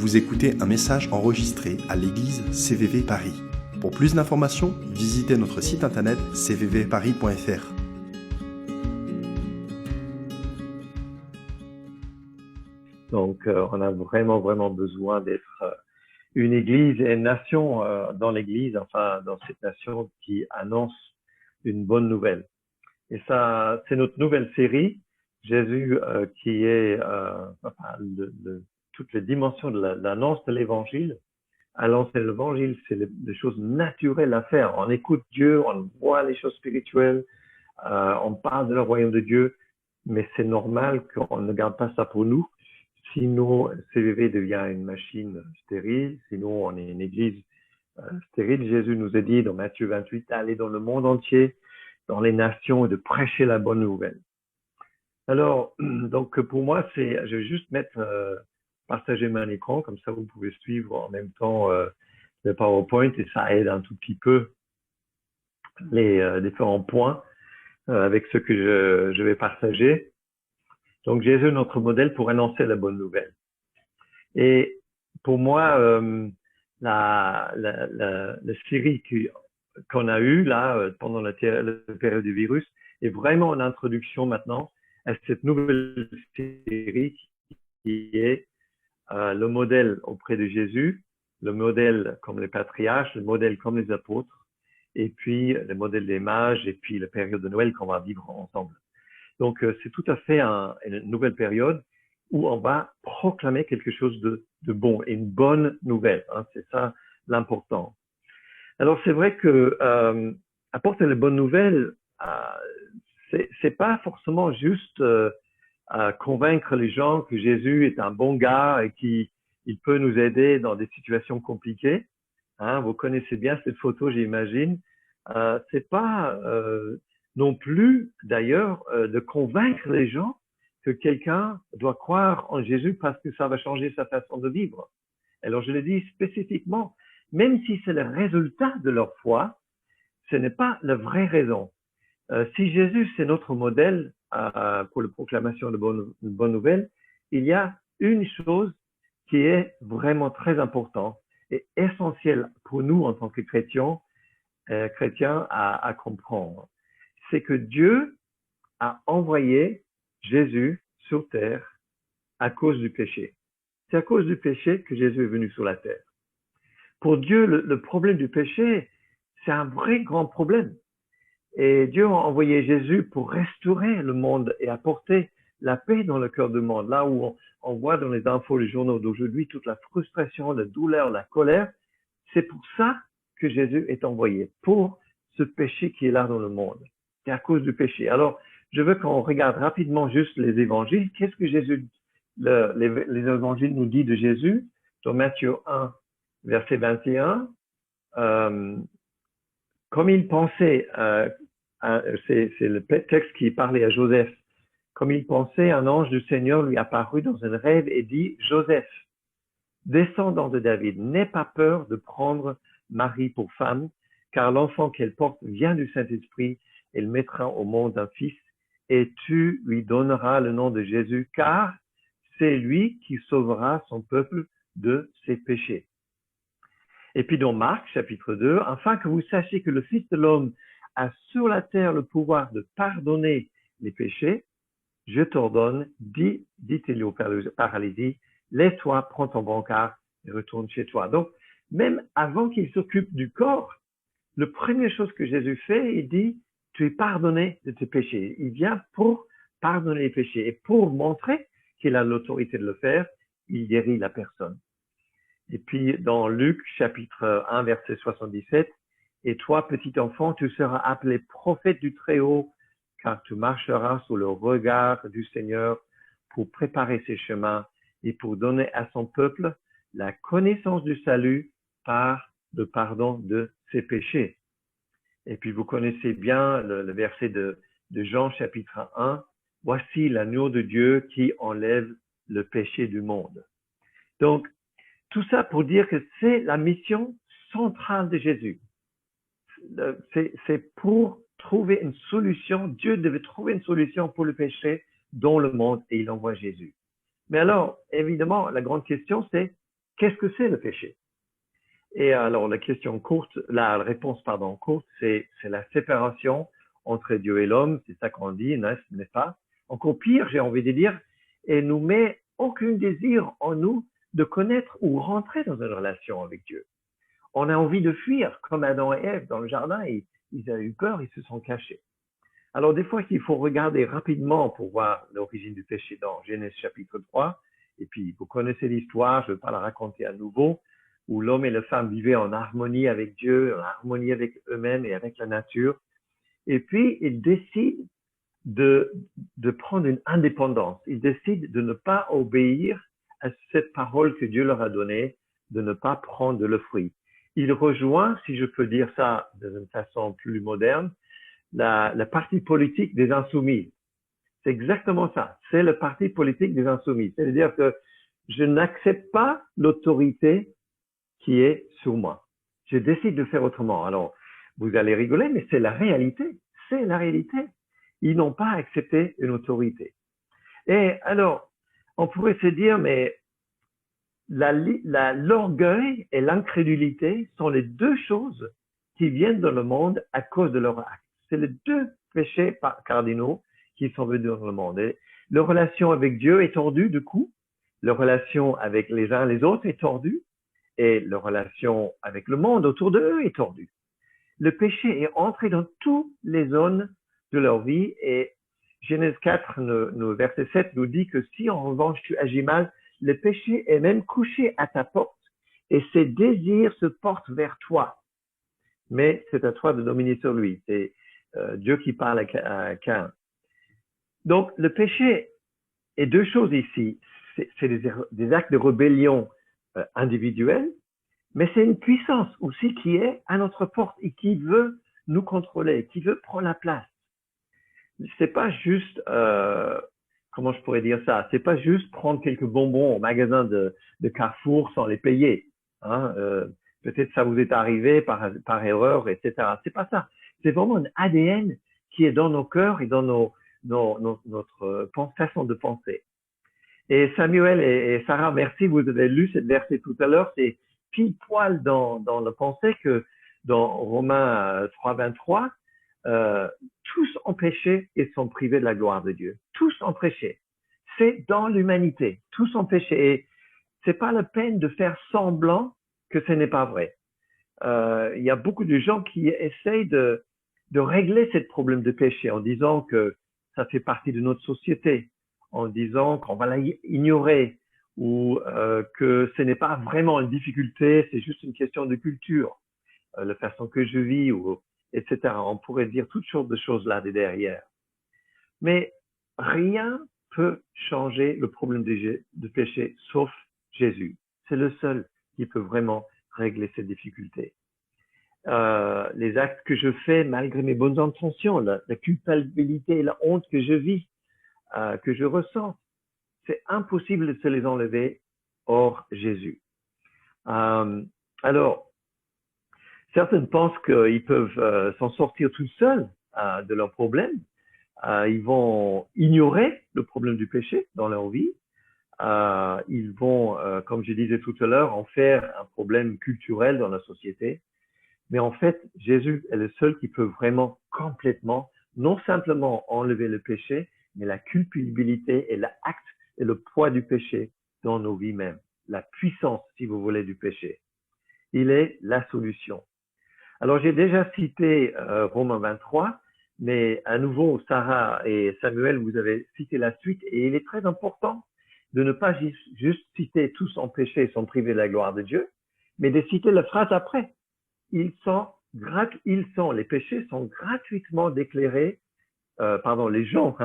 Vous écoutez un message enregistré à l'église CVV Paris. Pour plus d'informations, visitez notre site internet cvvparis.fr. Donc, on a vraiment besoin d'être une église et une nation dans l'église, enfin, dans cette nation qui annonce une bonne nouvelle. Et ça, c'est notre nouvelle série, Jésus qui est toutes les dimensions de l'annonce de l'évangile. Annoncer l'évangile, c'est des choses naturelles à faire. On écoute Dieu, on voit les choses spirituelles, on parle de le royaume de Dieu, mais c'est normal qu'on ne garde pas ça pour nous. Sinon, CVV devient une machine stérile. Sinon, on est une église stérile. Jésus nous a dit dans Matthieu 28, allez dans le monde entier, dans les nations, et de prêcher la bonne nouvelle. Alors, donc pour moi, je vais juste partager mon écran, comme ça vous pouvez suivre en même temps le PowerPoint et ça aide un tout petit peu les différents points avec ce que je vais partager. Donc, Jésus, notre modèle pour annoncer la bonne nouvelle. Et pour moi, la série qu'on a eue là pendant la période du virus est vraiment une introduction maintenant à cette nouvelle série qui est le modèle auprès de Jésus, le modèle comme les patriarches, le modèle comme les apôtres, et puis le modèle des mages, et puis la période de Noël qu'on va vivre ensemble. Donc, c'est tout à fait une nouvelle période où on va proclamer quelque chose de bon, une bonne nouvelle. Hein, c'est ça l'important. Alors, c'est vrai que apporter les bonnes nouvelles, c'est pas forcément juste convaincre les gens que Jésus est un bon gars et qu'il peut nous aider dans des situations compliquées. Hein, vous connaissez bien cette photo, j'imagine. C'est pas non plus, d'ailleurs, de convaincre les gens que quelqu'un doit croire en Jésus parce que ça va changer sa façon de vivre. Alors, je le dis spécifiquement, même si c'est le résultat de leur foi, ce n'est pas la vraie raison. Si Jésus, c'est notre modèle pour la proclamation de bonne nouvelle, il y a une chose qui est vraiment très importante et essentielle pour nous en tant que chrétiens à comprendre. C'est que Dieu a envoyé Jésus sur terre à cause du péché. C'est à cause du péché que Jésus est venu sur la terre. Pour Dieu, le problème du péché, c'est un vrai grand problème. Et Dieu a envoyé Jésus pour restaurer le monde et apporter la paix dans le cœur du monde. Là où on voit dans les infos, les journaux d'aujourd'hui, toute la frustration, la douleur, la colère, c'est pour ça que Jésus est envoyé, pour ce péché qui est là dans le monde. C'est à cause du péché. Alors, je veux qu'on regarde rapidement juste les évangiles. Qu'est-ce que les évangiles nous disent de Jésus? Dans Matthieu 1, verset 21, comme il pensait, c'est le texte qui parlait à Joseph, comme il pensait, un ange du Seigneur lui apparut dans un rêve et dit, Joseph, descendant de David, n'aie pas peur de prendre Marie pour femme, car l'enfant qu'elle porte vient du Saint-Esprit. Elle mettra au monde un fils, et tu lui donneras le nom de Jésus, car c'est lui qui sauvera son peuple de ses péchés. Et puis dans Marc, chapitre 2, afin que vous sachiez que le Fils de l'homme a sur la terre le pouvoir de pardonner les péchés, je t'ordonne, dit-il au paralytique, lève-toi, prends ton brancard et retourne chez toi. Donc, même avant qu'il s'occupe du corps, la première chose que Jésus fait, il dit, tu es pardonné de tes péchés. Il vient pour pardonner les péchés. Et pour montrer qu'il a l'autorité de le faire, il guérit la personne. Et puis, dans Luc, chapitre 1, verset 77, et toi, petit enfant, tu seras appelé prophète du Très-Haut, car tu marcheras sous le regard du Seigneur pour préparer ses chemins et pour donner à son peuple la connaissance du salut par le pardon de ses péchés. Et puis, vous connaissez bien le verset de Jean, chapitre 1, voici l'agneau de Dieu qui enlève le péché du monde. Donc, tout ça pour dire que c'est la mission centrale de Jésus. C'est pour trouver une solution. Dieu devait trouver une solution pour le péché dans le monde et il envoie Jésus. Mais alors, évidemment, la grande question, c'est qu'est-ce que c'est le péché? Et alors, la réponse courte, c'est la séparation entre Dieu et l'homme, c'est ça qu'on dit, n'est-ce pas? Encore pire, j'ai envie de dire, et nous met aucun désir en nous de connaître ou rentrer dans une relation avec Dieu. On a envie de fuir, comme Adam et Ève dans le jardin, ils ont eu peur, ils se sont cachés. Alors, des fois, il faut regarder rapidement pour voir l'origine du péché dans Genèse chapitre 3. Et puis, vous connaissez l'histoire, je ne vais pas la raconter à nouveau, où l'homme et la femme vivaient en harmonie avec Dieu, en harmonie avec eux-mêmes et avec la nature. Et puis, ils décident de prendre une indépendance. Ils décident de ne pas obéir à cette parole que Dieu leur a donnée, de ne pas prendre le fruit. Il rejoint, si je peux dire ça d'une façon plus moderne, la partie politique des insoumis. C'est exactement ça. C'est le parti politique des insoumis. C'est-à-dire que je n'accepte pas l'autorité qui est sur moi. Je décide de faire autrement. Alors, vous allez rigoler, mais c'est la réalité. C'est la réalité. Ils n'ont pas accepté une autorité. Et alors, on pourrait se dire, mais l'orgueil et l'incrédulité sont les deux choses qui viennent dans le monde à cause de leur acte. C'est les deux péchés cardinaux qui sont venus dans le monde. Et leur relation avec Dieu est tordue, du coup. Leur relation avec les uns et les autres est tordue. Et leur relation avec le monde autour d'eux est tordue. Le péché est entré dans toutes les zones de leur vie. Et Genèse 4, verset 7 nous dit que si en revanche tu agis mal, le péché est même couché à ta porte et ses désirs se portent vers toi. Mais c'est à toi de dominer sur lui. C'est Dieu qui parle à Caïn. Donc, le péché est deux choses ici. C'est des actes de rébellion individuels, mais c'est une puissance aussi qui est à notre porte et qui veut nous contrôler, qui veut prendre la place. C'est pas juste, comment je pourrais dire ça, c'est pas juste prendre quelques bonbons au magasin de Carrefour sans les payer. Hein, peut-être ça vous est arrivé par erreur, etc. C'est pas ça. C'est vraiment un ADN qui est dans nos cœurs et dans notre façon de penser. Et Samuel et Sarah, merci, vous avez lu cette verset tout à l'heure, c'est pile poil dans le pensée que dans Romains 3, 23, tous ont péché et sont privés de la gloire de Dieu. Tous ont péché. C'est dans l'humanité. Tous ont péché. Et c'est pas la peine de faire semblant que ce n'est pas vrai. Il y a beaucoup de gens qui essayent de régler ce problème de péché en disant que ça fait partie de notre société, en disant qu'on va l'ignorer ou que ce n'est pas vraiment une difficulté, c'est juste une question de culture, la façon que je vis, etc. On pourrait dire toutes sortes de choses là derrière. Mais rien peut changer le problème de péché sauf Jésus. C'est le seul qui peut vraiment régler ces difficultés. Les actes que je fais malgré mes bonnes intentions, la culpabilité et la honte que je vis, que je ressens, c'est impossible de se les enlever hors Jésus. Alors, certains pensent qu'ils peuvent s'en sortir tout seuls de leurs problèmes. Ils vont ignorer le problème du péché dans leur vie. Ils vont, comme je disais tout à l'heure, en faire un problème culturel dans la société. Mais en fait, Jésus est le seul qui peut vraiment complètement, non simplement enlever le péché, mais la culpabilité et l'acte et le poids du péché dans nos vies mêmes. La puissance, si vous voulez, du péché. Il est la solution. Alors, j'ai déjà cité Romains 23, mais à nouveau, Sarah et Samuel, vous avez cité la suite, et il est très important de ne pas juste citer tous en péché et sont privés de la gloire de Dieu, mais de citer la phrase après. Les péchés sont gratuitement déclarés, les gens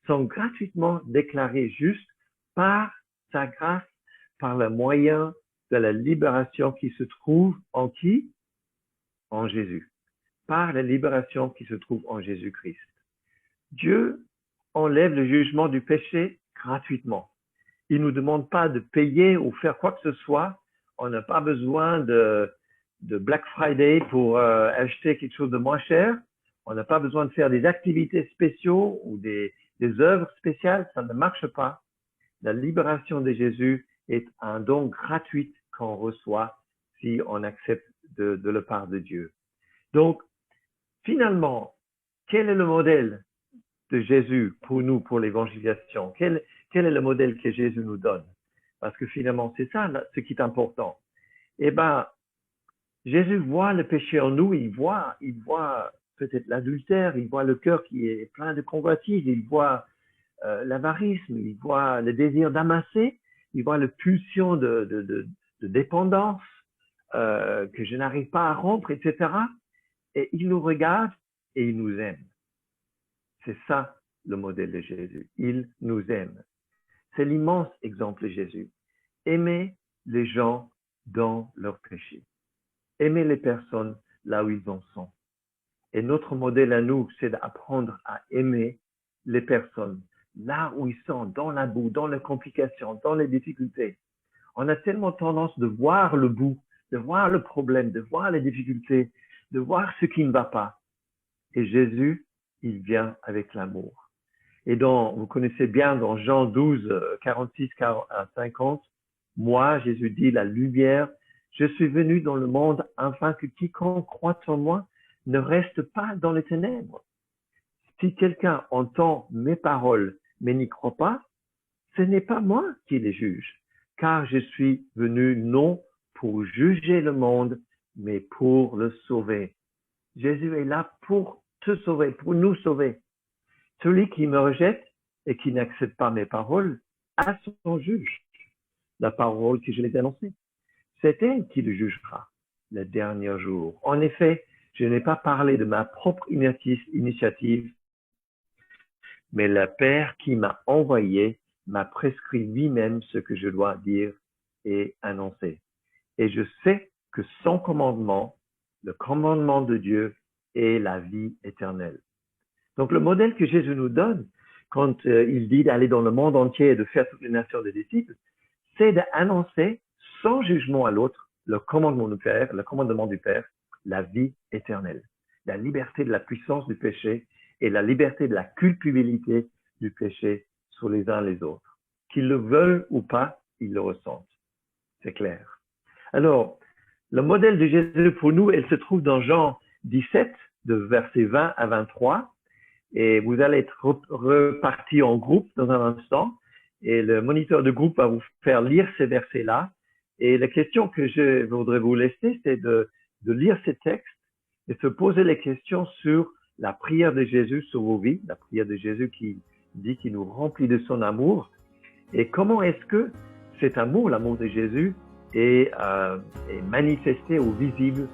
sont gratuitement déclarés justes par sa grâce, par le moyen de la libération qui se trouve en qui? En Jésus. Par la libération qui se trouve en Jésus-Christ. Dieu enlève le jugement du péché gratuitement. Il ne nous demande pas de payer ou faire quoi que ce soit. On n'a pas besoin de Black Friday pour acheter quelque chose de moins cher. On n'a pas besoin de faire des activités spéciaux ou des œuvres spéciales. Ça ne marche pas. La libération de Jésus est un don gratuit qu'on reçoit si on accepte de la part de Dieu. Donc, finalement, quel est le modèle de Jésus pour nous, pour l'évangélisation? Quel est le modèle que Jésus nous donne? Parce que finalement, c'est ça ce qui est important. Eh ben, Jésus voit le péché en nous, il voit peut-être l'adultère, il voit le cœur qui est plein de convoitise, il voit l'avarisme, il voit le désir d'amasser, il voit la pulsion de dépendance que je n'arrive pas à rompre, etc. Et il nous regarde et il nous aime. C'est ça le modèle de Jésus. Il nous aime. C'est l'immense exemple de Jésus. Aimer les gens dans leur péché. Aimer les personnes là où ils en sont. Et notre modèle à nous, c'est d'apprendre à aimer les personnes là où ils sont, dans la boue, dans les complications, dans les difficultés. On a tellement tendance de voir le bout, de voir le problème, de voir les difficultés, de voir ce qui ne va pas. Et Jésus, il vient avec l'amour. Et vous connaissez bien dans Jean 12, 46 à 50, moi, Jésus dit, la lumière, je suis venu dans le monde afin que quiconque croit en moi ne reste pas dans les ténèbres. Si quelqu'un entend mes paroles mais n'y croit pas, ce n'est pas moi qui les juge, car je suis venu non pour juger le monde, mais pour le sauver. Jésus est là pour te sauver, pour nous sauver. Celui qui me rejette et qui n'accepte pas mes paroles a son juge, la parole que je l'ai annoncée. C'est elle qui le jugera le dernier jour. En effet, je n'ai pas parlé de ma propre initiative, mais le Père qui m'a envoyé m'a prescrit lui-même ce que je dois dire et annoncer. Et je sais que son commandement, le commandement de Dieu, est la vie éternelle. Donc le modèle que Jésus nous donne, quand il dit d'aller dans le monde entier et de faire toutes les nations des disciples, c'est d'annoncer sans jugement à l'autre le commandement du Père, la vie éternelle, la liberté de la puissance du péché et la liberté de la culpabilité du péché sur les uns les autres. Qu'ils le veulent ou pas, ils le ressentent. C'est clair. Alors, le modèle de Jésus pour nous, elle se trouve dans Jean 17, de versets 20 à 23. Et vous allez être repartis en groupe dans un instant. Et le moniteur de groupe va vous faire lire ces versets-là. Et la question que je voudrais vous laisser, c'est de lire ces textes et se poser les questions sur la prière de Jésus sur vos vies, la prière de Jésus qui dit qu'il nous remplit de son amour. Et comment est-ce que cet amour, l'amour de Jésus, est manifesté ou visible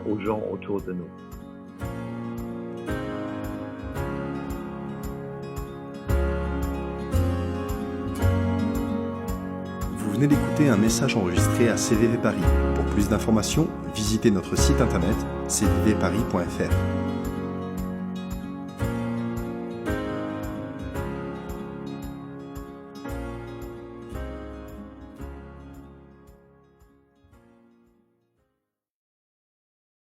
aux gens autour de nous. Vous venez d'écouter un message enregistré à CVV Paris. Pour plus d'informations, visitez notre site internet cvvparis.fr.